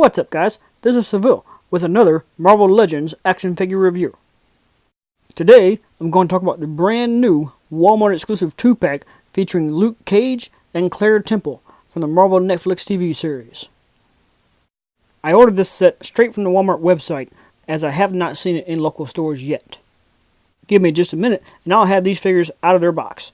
What's up, guys? This is Seville with another Marvel Legends action figure review. Today, I'm going to talk about the brand new Walmart exclusive 2-pack featuring Luke Cage and Claire Temple from the Marvel Netflix TV series. I ordered this set straight from the Walmart website as I have not seen it in local stores yet. Give me just a minute and I'll have these figures out of their box.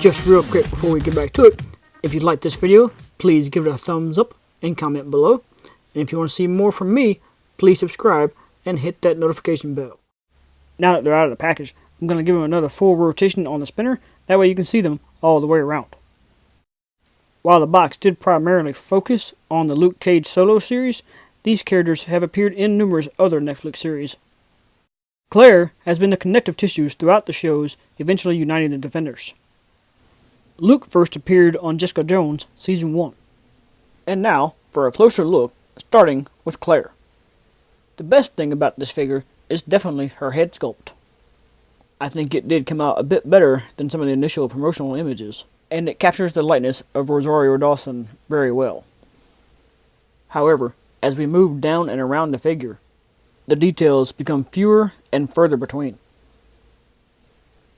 Just real quick before we get back to it, if you like this video, please give it a thumbs up and comment below. And if you want to see more from me, please subscribe and hit that notification bell. Now that they're out of the package, I'm going to give them another full rotation on the spinner, that way you can see them all the way around. While the box did primarily focus on the Luke Cage solo series, these characters have appeared in numerous other Netflix series. Claire has been the connective tissues throughout the shows, eventually uniting the Defenders. Luke first appeared on Jessica Jones Season 1. And now, for a closer look, starting with Claire. The best thing about this figure is definitely her head sculpt. I think it did come out a bit better than some of the initial promotional images, and it captures the likeness of Rosario Dawson very well. However, as we move down and around the figure, the details become fewer and further between.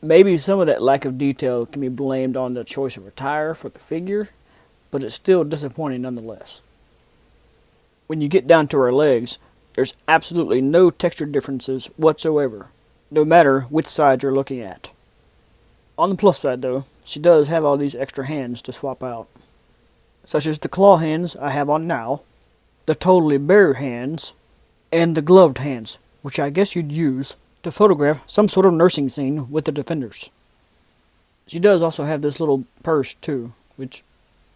Maybe some of that lack of detail can be blamed on the choice of attire for the figure, but it's still disappointing nonetheless. When you get down to her legs, there's absolutely no texture differences whatsoever, no matter which side you're looking at. On the plus side though, she does have all these extra hands to swap out, such as the claw hands I have on now, the totally bare hands, and the gloved hands, which I guess you'd use to photograph some sort of nursing scene with the Defenders. She does also have this little purse too, which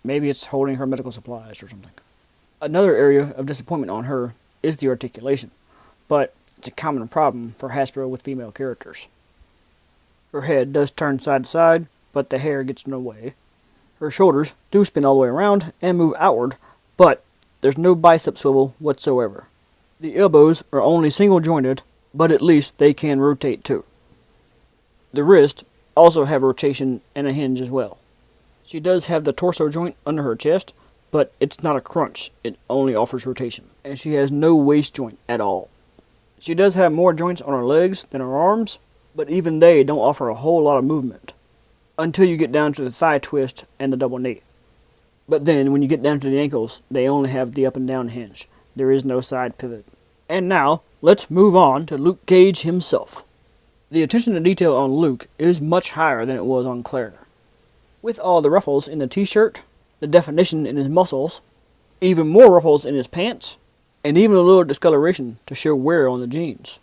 maybe it's holding her medical supplies or something. Another area of disappointment on her is the articulation, but it's a common problem for Hasbro with female characters. Her head does turn side to side, but the hair gets in the way. Her shoulders do spin all the way around and move outward, but there's no bicep swivel whatsoever. The elbows are only single jointed, but at least they can rotate too. The wrists also have rotation and a hinge as well. She does have the torso joint under her chest, but it's not a crunch, it only offers rotation. And she has no waist joint at all. She does have more joints on her legs than her arms, but even they don't offer a whole lot of movement, until you get down to the thigh twist and the double knee. But then when you get down to the ankles, they only have the up and down hinge. There is no side pivot. And now, let's move on to Luke Cage himself. The attention to detail on Luke is much higher than it was on Claire. With all the ruffles in the t-shirt, the definition in his muscles, even more ruffles in his pants, and even a little discoloration to show wear on the jeans.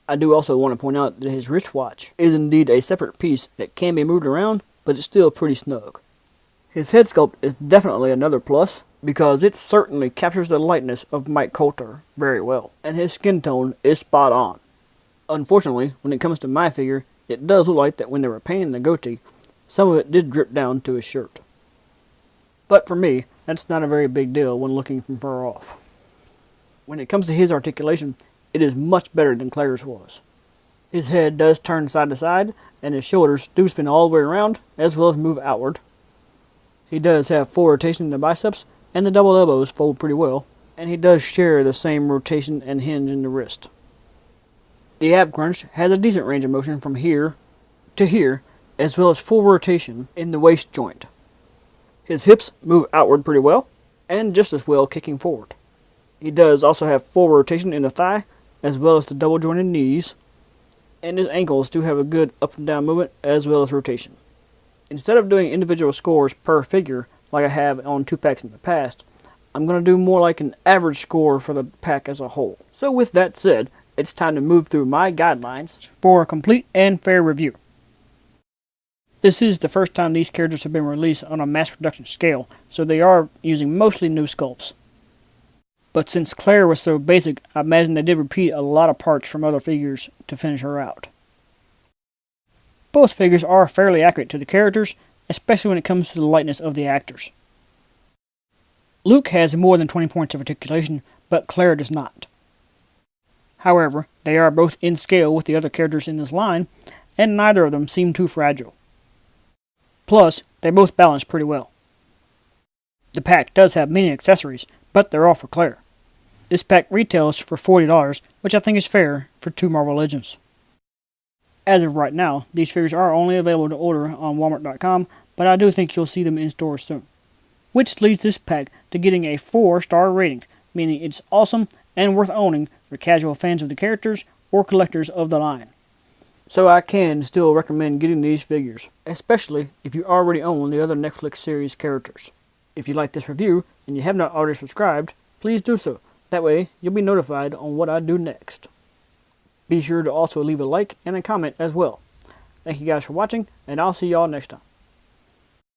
I do also want to point out that his wristwatch is indeed a separate piece that can be moved around, but it's still pretty snug. His head sculpt is definitely another plus, because it certainly captures the likeness of Mike Coulter very well, and his skin tone is spot on. Unfortunately, when it comes to my figure, it does look like that when they were painting the goatee, some of it did drip down to his shirt. But for me, that's not a very big deal when looking from far off. When it comes to his articulation, it is much better than Claire's was. His head does turn side to side, and his shoulders do spin all the way around, as well as move outward. He does have full rotation in the biceps, and the double elbows fold pretty well, and he does share the same rotation and hinge in the wrist. The ab crunch has a decent range of motion from here to here, as well as full rotation in the waist joint. His hips move outward pretty well, and just as well kicking forward. He does also have full rotation in the thigh, as well as the double jointed knees, and his ankles do have a good up and down movement, as well as rotation. Instead of doing individual scores per figure, like I have on 2-packs in the past, I'm going to do more like an average score for the pack as a whole. So with that said, it's time to move through my guidelines for a complete and fair review. This is the first time these characters have been released on a mass production scale, so they are using mostly new sculpts. But since Claire was so basic, I imagine they did repeat a lot of parts from other figures to finish her out. Both figures are fairly accurate to the characters, especially when it comes to the likeness of the actors. Luke has more than 20 points of articulation, but Claire does not. However, they are both in scale with the other characters in this line, and neither of them seem too fragile. Plus, they both balance pretty well. The pack does have many accessories, but they're all for Claire. This pack retails for $40, which I think is fair for 2 Marvel Legends. As of right now, these figures are only available to order on Walmart.com, but I do think you'll see them in stores soon. Which leads this pack to getting a 4-star rating, meaning it's awesome and worth owning for casual fans of the characters or collectors of the line. So I can still recommend getting these figures, especially if you already own the other Netflix series characters. If you like this review and you have not already subscribed, please do so. That way, you'll be notified on what I do next. Be sure to also leave a like and a comment as well. Thank you guys for watching, and I'll see y'all next time.